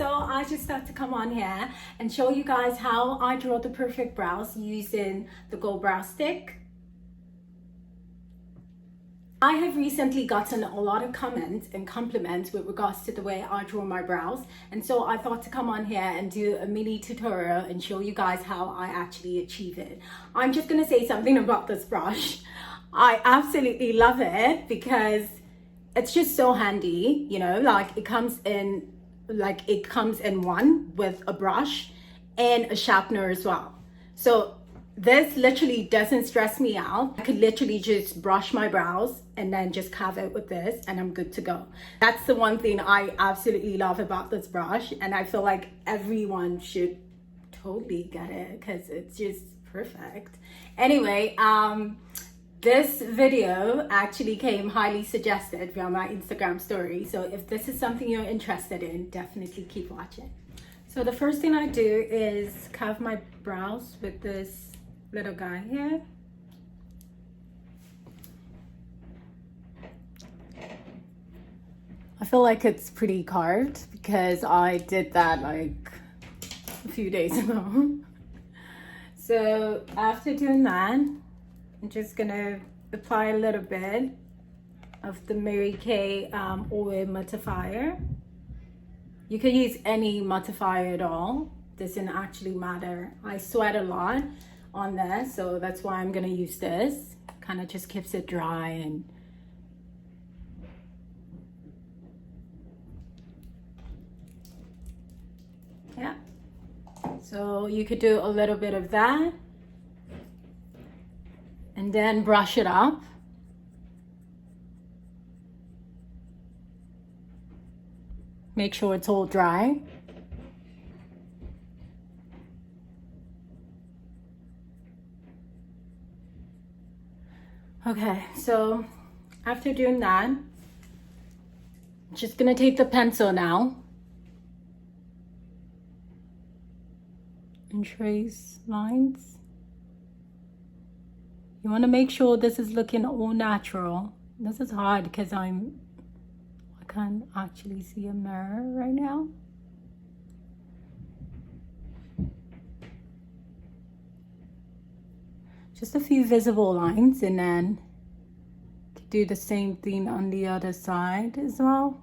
So I just thought to come on here and show you guys how I draw the perfect brows using the gold brow stick. I have recently gotten a lot of comments and compliments with regards to the way I draw my brows, and so I thought to come on here and do a mini tutorial and show you guys how I actually achieve it. I'm just gonna say something about this brush. I absolutely love it because it's just so handy, you know, like it comes in one with a brush and a sharpener as well. So this literally doesn't stress me out. I could literally just brush my brows and then just carve it with this and I'm good to go. That's the one thing I absolutely love about this brush, and I feel like everyone should totally get it because it's just perfect. Anyway, this video actually came highly suggested via my Instagram story. So if this is something you're interested in, definitely keep watching. So the first thing I do is carve my brows with this little guy here. I feel like it's pretty carved because I did that like a few days ago. So after doing that, I'm just gonna apply a little bit of the Mary Kay oil mattifier. You could use any mattifier at all. Doesn't actually matter. I sweat a lot on this, so that's why I'm gonna use this. Kind of just keeps it dry and yeah. So you could do a little bit of that and then brush it up. Make sure it's all dry. Okay, so after doing that, I'm just gonna take the pencil now and trace lines. You want to make sure this is looking all natural. This is hard because I can't actually see a mirror right now. Just a few visible lines, and then do the same thing on the other side as well.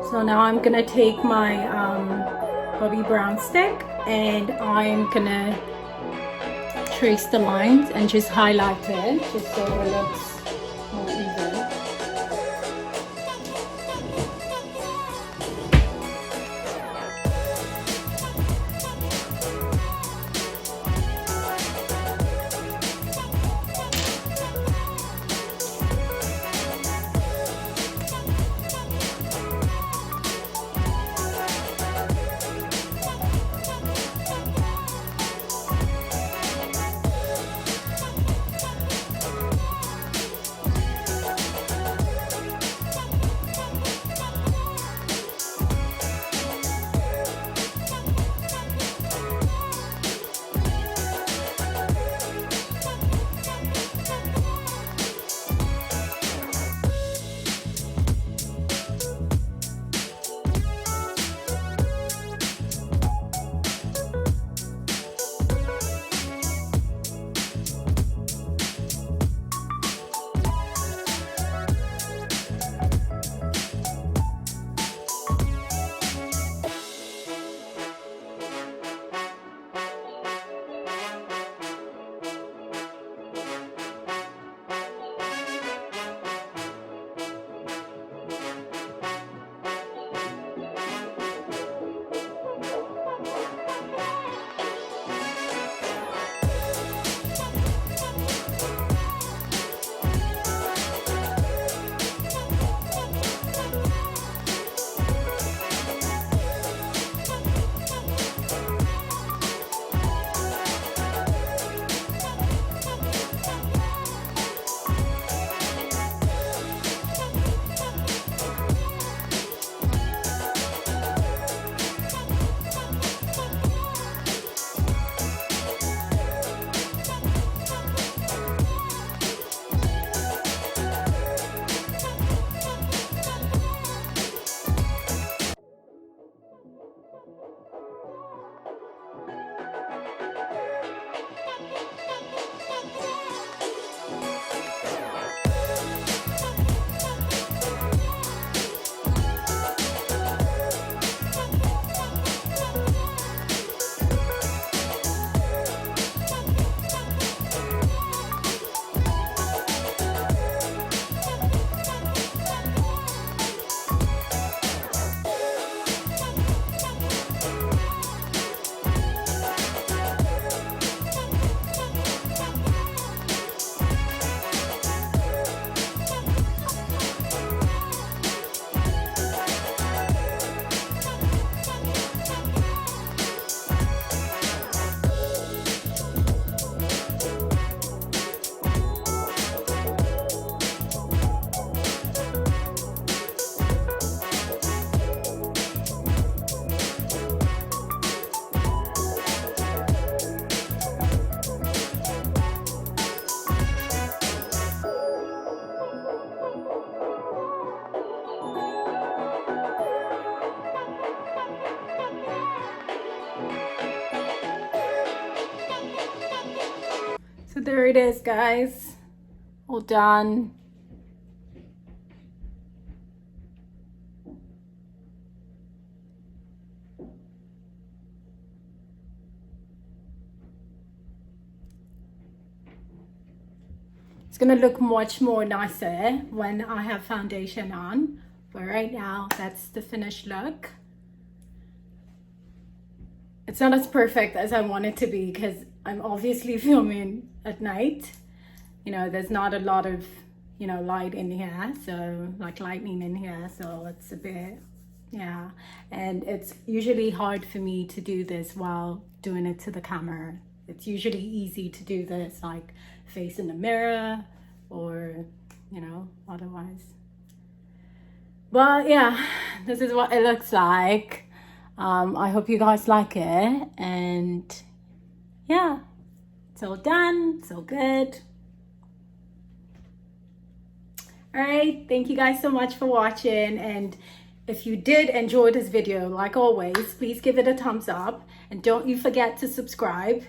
So now I'm gonna take my Bobbi Brown stick and I'm gonna trace the lines and just highlight it just so it looks more even. there it is, guys. All done. It's gonna look much more nicer when I have foundation on, but right now that's the finished look. It's not as perfect as I want it to be because I'm obviously filming at night. You know, there's not a lot of, you know, light in here, so like lightning in here, so it's a bit, yeah. And it's usually hard for me to do this while doing it to the camera. It's usually easy to do this like face in the mirror or, you know, otherwise. But yeah, this is what it looks like. I hope you guys like it, and yeah, it's all done, it's all good. All right, thank you guys so much for watching, and if you did enjoy this video, like always, please give it a thumbs up, and don't you forget to subscribe.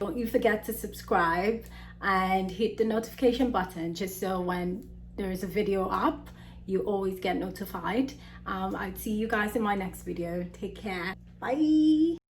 And hit the notification button just so when there's a video up, you always get notified. I'd see you guys in my next video. Take care. Bye.